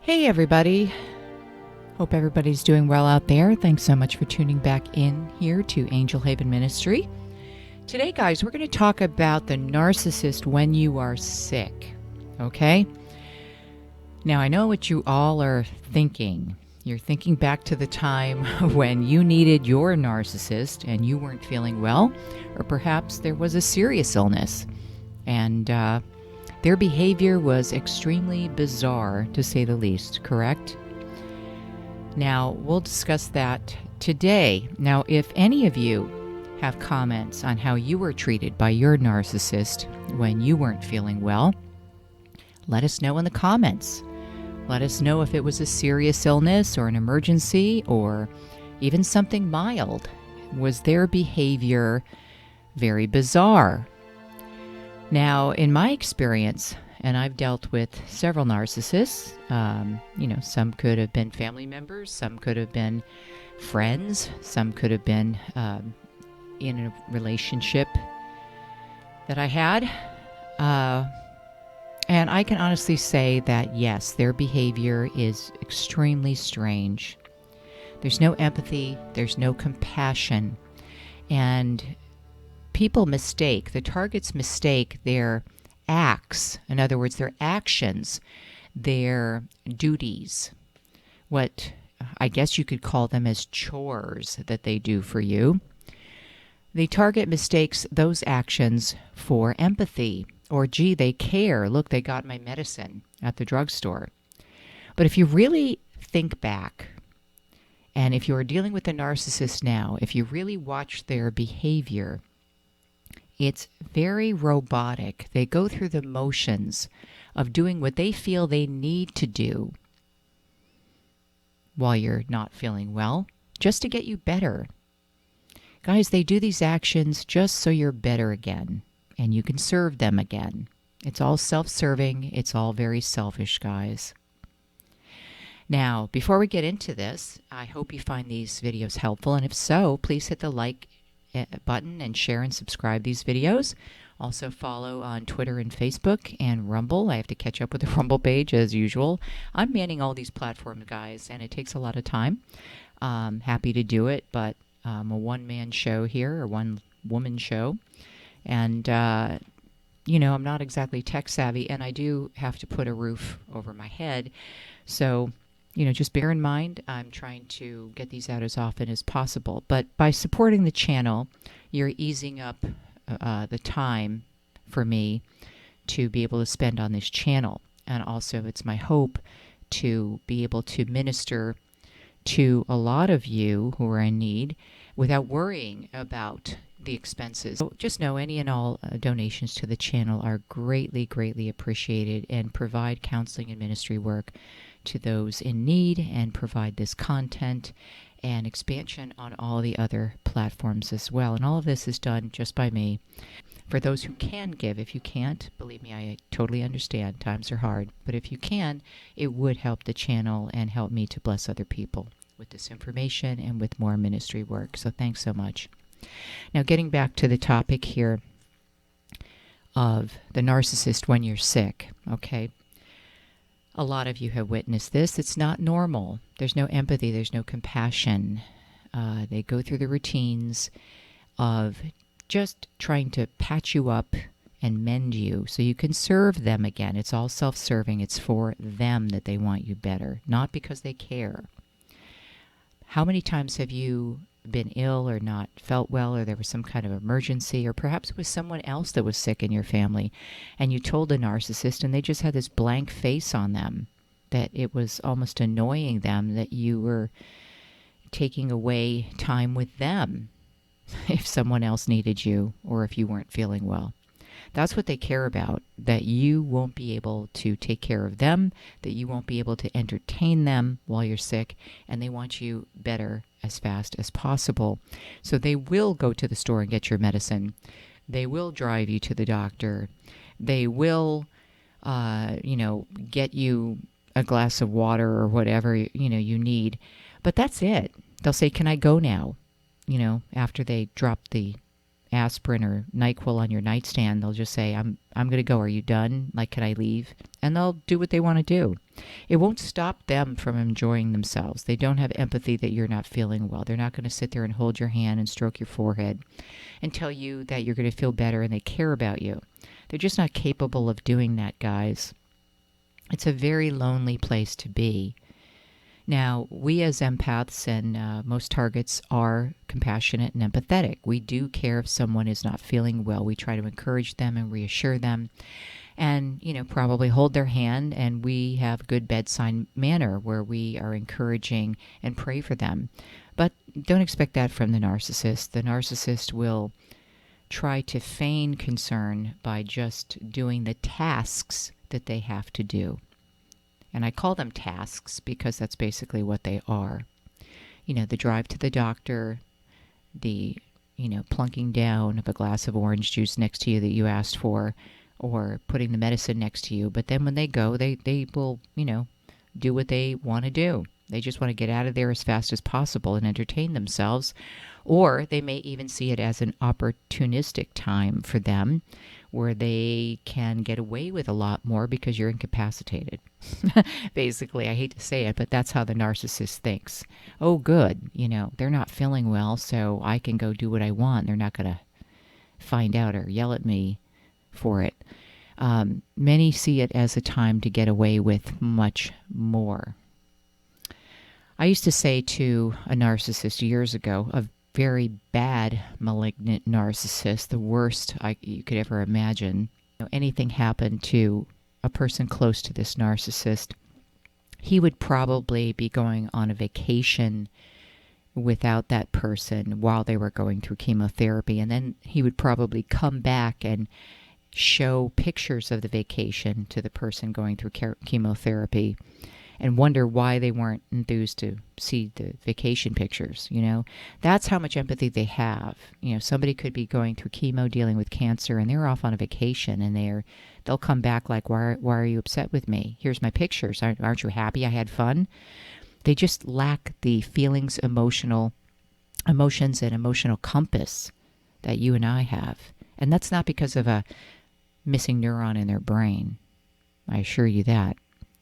Hey everybody, hope everybody's doing well out there. Thanks so much for tuning back in here to Angel Haven Ministry. Today guys, we're going to talk about the narcissist when you are sick, okay? Now I know what you all are thinking. You're thinking back to the time when you needed your narcissist and you weren't feeling well, or perhaps there was a serious illness and their behavior was extremely bizarre, to say the least, correct? Now, we'll discuss that today. Now, if any of you have comments on how you were treated by your narcissist when you weren't feeling well, let us know in the comments. Let us know if it was a serious illness or an emergency or even something mild. Was their behavior very bizarre? Now, in my experience, and I've dealt with several narcissists, some could have been family members, some could have been friends, some could have been in a relationship that I had. And I can honestly say that, yes, their behavior is extremely strange. There's no empathy, there's no compassion, and the targets mistake their acts, in other words, their actions, their duties, what I guess you could call them as chores that they do for you. The target mistakes those actions for empathy, or gee, they care. Look, they got my medicine at the drugstore. But if you really think back, and if you are dealing with a narcissist now, if you really watch their behavior, it's very robotic. They go through the motions of doing what they feel they need to do while you're not feeling well, just to get you better. Guys, they do these actions just so you're better again, and you can serve them again. It's all self-serving. It's all very selfish, guys. Now, before we get into this, I hope you find these videos helpful, and if so, please hit the like button and share and subscribe these videos. Also follow on Twitter and Facebook and Rumble. I have to catch up with the Rumble page as usual. I'm manning all these platforms, guys, and it takes a lot of time. Happy to do it, but I'm a one-man show here, or one-woman show, and I'm not exactly tech savvy, and I do have to put a roof over my head, so just bear in mind, I'm trying to get these out as often as possible. But by supporting the channel, you're easing up the time for me to be able to spend on this channel. And also, it's my hope to be able to minister to a lot of you who are in need without worrying about the expenses. So just know any and all donations to the channel are greatly, greatly appreciated and provide counseling and ministry work to those in need and provide this content and expansion on all the other platforms as well. And all of this is done just by me. For those who can give, if you can't, believe me, I totally understand. Times are hard. But if you can, it would help the channel and help me to bless other people with this information and with more ministry work. So thanks so much. Now, getting back to the topic here of the narcissist when you're sick, okay? A lot of you have witnessed this. It's not normal. There's no empathy. There's no compassion. They go through the routines of just trying to patch you up and mend you so you can serve them again. It's all self-serving. It's for them that they want you better, not because they care. How many times have you been ill or not felt well, or there was some kind of emergency, or perhaps it was someone else that was sick in your family, and you told the narcissist and they just had this blank face on them, that it was almost annoying them that you were taking away time with them if someone else needed you or if you weren't feeling well. That's what they care about, that you won't be able to take care of them, that you won't be able to entertain them while you're sick, and they want you better as fast as possible. So they will go to the store and get your medicine. They will drive you to the doctor. They will, get you a glass of water or whatever, you need. But that's it. They'll say, "Can I go now?" After they drop the aspirin or NyQuil on your nightstand, they'll just say, I'm going to go. Are you done? Like, can I leave? And they'll do what they want to do. It won't stop them from enjoying themselves. They don't have empathy that you're not feeling well. They're not going to sit there and hold your hand and stroke your forehead and tell you that you're going to feel better and they care about you. They're just not capable of doing that, guys. It's a very lonely place to be. Now, we as empaths and most targets are compassionate and empathetic. We do care if someone is not feeling well. We try to encourage them and reassure them and, probably hold their hand. And we have good bedside manner where we are encouraging and pray for them. But don't expect that from the narcissist. The narcissist will try to feign concern by just doing the tasks that they have to do. And I call them tasks because that's basically what they are. The drive to the doctor, the, plunking down of a glass of orange juice next to you that you asked for, or putting the medicine next to you. But then when they go, they will, do what they want to do. They just want to get out of there as fast as possible and entertain themselves. Or they may even see it as an opportunistic time for them where they can get away with a lot more because you're incapacitated. Basically, I hate to say it, but that's how the narcissist thinks. Oh, good, they're not feeling well, so I can go do what I want. They're not going to find out or yell at me for it. Many see it as a time to get away with much more. I used to say to a narcissist years ago, a very bad malignant narcissist, the worst you could ever imagine. Anything happened to a person close to this narcissist, he would probably be going on a vacation without that person while they were going through chemotherapy. And then he would probably come back and show pictures of the vacation to the person going through chemotherapy and wonder why they weren't enthused to see the vacation pictures, That's how much empathy they have. Somebody could be going through chemo, dealing with cancer, and they're off on a vacation, and they'll come back like, why are you upset with me? Here's my pictures. Aren't you happy I had fun? They just lack the emotions and emotional compass that you and I have. And that's not because of a missing neuron in their brain. I assure you that.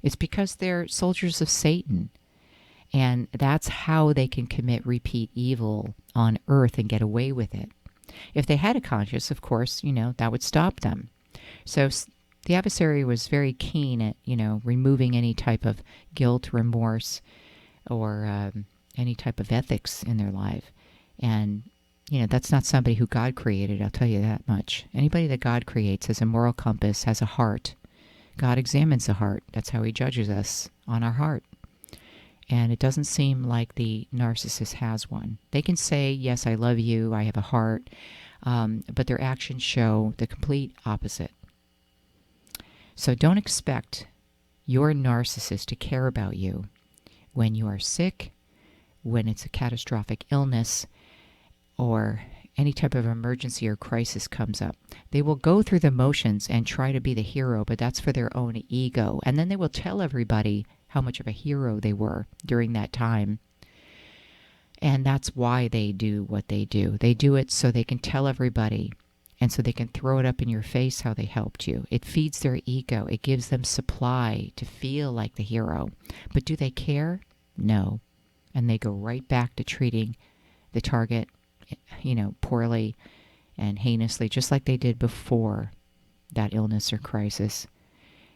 It's because they're soldiers of Satan. And that's how they can commit repeat evil on earth and get away with it. If they had a conscience, of course, that would stop them. So the adversary was very keen at, removing any type of guilt, remorse, or any type of ethics in their life. And, that's not somebody who God created, I'll tell you that much. Anybody that God creates has a moral compass, has a heart. God examines the heart. That's how he judges us, on our heart. And it doesn't seem like the narcissist has one. They can say, yes, I love you, I have a heart, but their actions show the complete opposite. So don't expect your narcissist to care about you when you are sick, when it's a catastrophic illness, or any type of emergency or crisis comes up. They will go through the motions and try to be the hero, but that's for their own ego. And then they will tell everybody how much of a hero they were during that time. And that's why they do what they do. They do it so they can tell everybody and so they can throw it up in your face how they helped you. It feeds their ego. It gives them supply to feel like the hero. But do they care? No. And they go right back to treating the target poorly and heinously, just like they did before that illness or crisis.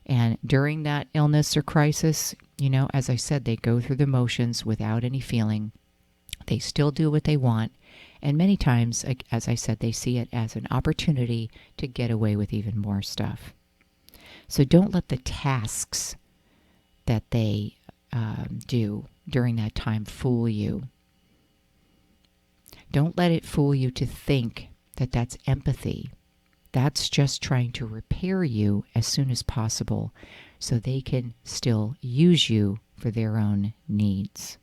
And during that illness or crisis, as I said, they go through the motions without any feeling. They still do what they want. And many times, as I said, they see it as an opportunity to get away with even more stuff. So don't let the tasks that they do during that time fool you. Don't let it fool you to think that that's empathy. That's just trying to repair you as soon as possible so they can still use you for their own needs.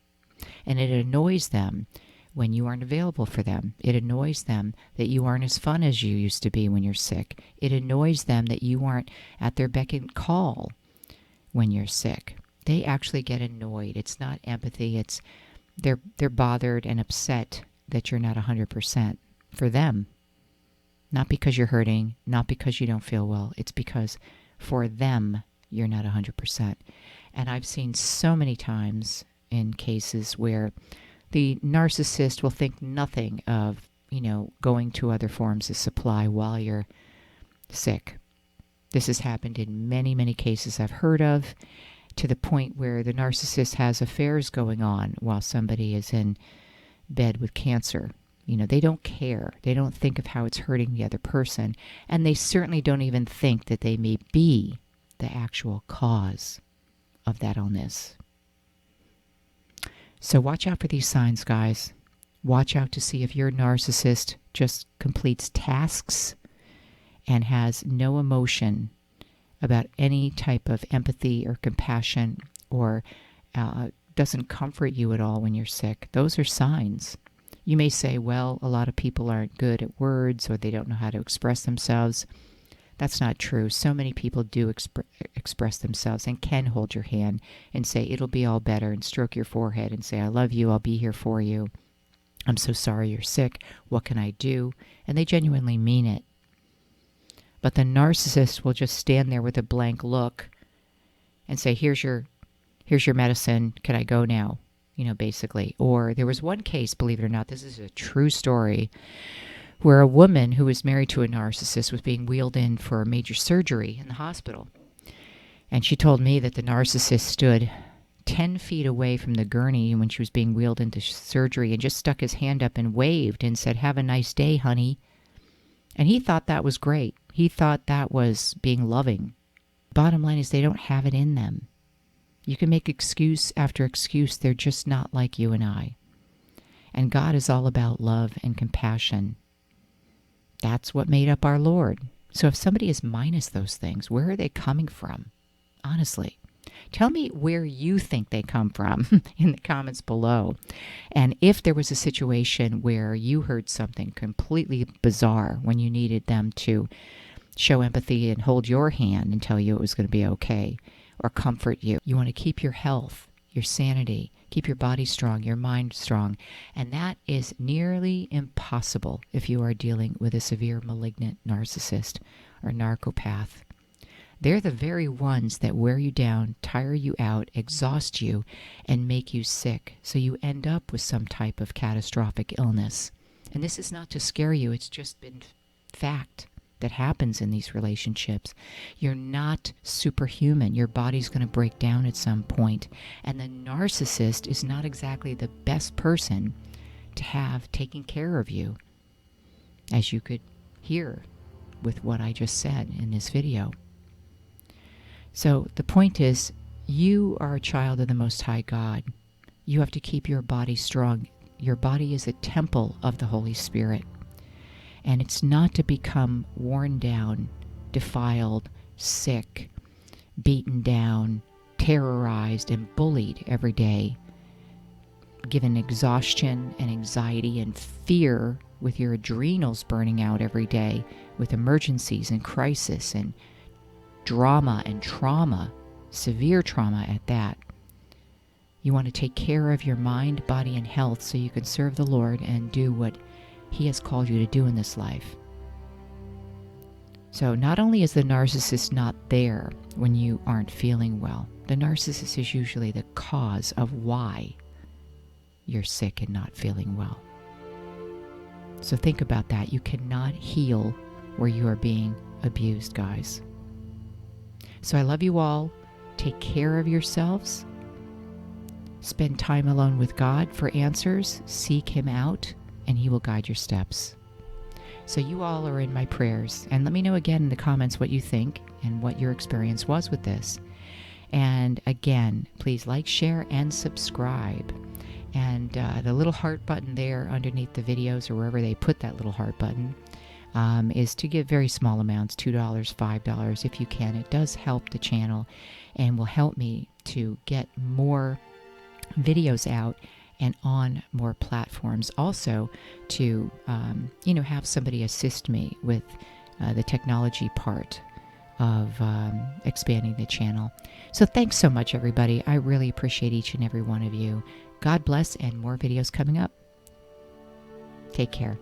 And it annoys them when you aren't available for them. It annoys them that you aren't as fun as you used to be when you're sick. It annoys them that you aren't at their beck and call when you're sick. They actually get annoyed. It's not empathy. It's they're bothered and upset that you're not 100% for them. Not because you're hurting, not because you don't feel well. It's because for them, you're not 100%. And I've seen so many times in cases where the narcissist will think nothing of, going to other forms of supply while you're sick. This has happened in many, many cases I've heard of, to the point where the narcissist has affairs going on while somebody is in bed with cancer. They don't care. They don't think of how it's hurting the other person. And they certainly don't even think that they may be the actual cause of that illness. So watch out for these signs, guys. Watch out to see if your narcissist just completes tasks and has no emotion about any type of empathy or compassion, or doesn't comfort you at all when you're sick. Those are signs. You may say, well, a lot of people aren't good at words, or they don't know how to express themselves. That's not true. So many people do express themselves and can hold your hand and say, it'll be all better, and stroke your forehead and say, I love you, I'll be here for you. I'm so sorry you're sick. What can I do? And they genuinely mean it. But the narcissist will just stand there with a blank look and say, here's your medicine. Can I go now? Basically. Or there was one case, believe it or not, this is a true story, where a woman who was married to a narcissist was being wheeled in for a major surgery in the hospital. And she told me that the narcissist stood 10 feet away from the gurney when she was being wheeled into surgery and just stuck his hand up and waved and said, have a nice day, honey. And he thought that was great. He thought that was being loving. Bottom line is they don't have it in them. You can make excuse after excuse. They're just not like you and I. And God is all about love and compassion. That's what made up our Lord. So if somebody is minus those things, where are they coming from? Honestly. Tell me where you think they come from in the comments below. And if there was a situation where you heard something completely bizarre when you needed them to show empathy and hold your hand and tell you it was going to be okay, or comfort you. You want to keep your health, your sanity, keep your body strong, your mind strong. And that is nearly impossible if you are dealing with a severe malignant narcissist or narcopath. They're the very ones that wear you down, tire you out, exhaust you, and make you sick. So you end up with some type of catastrophic illness. And this is not to scare you. It's just been fact that happens in these relationships. You're not superhuman. Your body's going to break down at some point. And the narcissist is not exactly the best person to have taking care of you, as you could hear with what I just said in this video. So the point is, you are a child of the Most High God. You have to keep your body strong. Your body is a temple of the Holy Spirit. And it's not to become worn down, defiled, sick, beaten down, terrorized, and bullied every day, given exhaustion and anxiety and fear with your adrenals burning out every day, with emergencies and crisis and drama and trauma, severe trauma at that. You want to take care of your mind, body, and health so you can serve the Lord and do what He has called you to do in this life. So not only is the narcissist not there when you aren't feeling well, the narcissist is usually the cause of why you're sick and not feeling well. So think about that. You cannot heal where you are being abused, guys. So I love you all. Take care of yourselves. Spend time alone with God for answers. Seek Him out, and He will guide your steps. So you all are in my prayers. And let me know again in the comments what you think and what your experience was with this. And again, please like, share, and subscribe. And the little heart button there underneath the videos, or wherever they put that little heart button, is to give very small amounts, $2, $5, if you can. It does help the channel and will help me to get more videos out and on more platforms. Also to, have somebody assist me with the technology part of expanding the channel. So thanks so much, everybody. I really appreciate each and every one of you. God bless, and more videos coming up. Take care.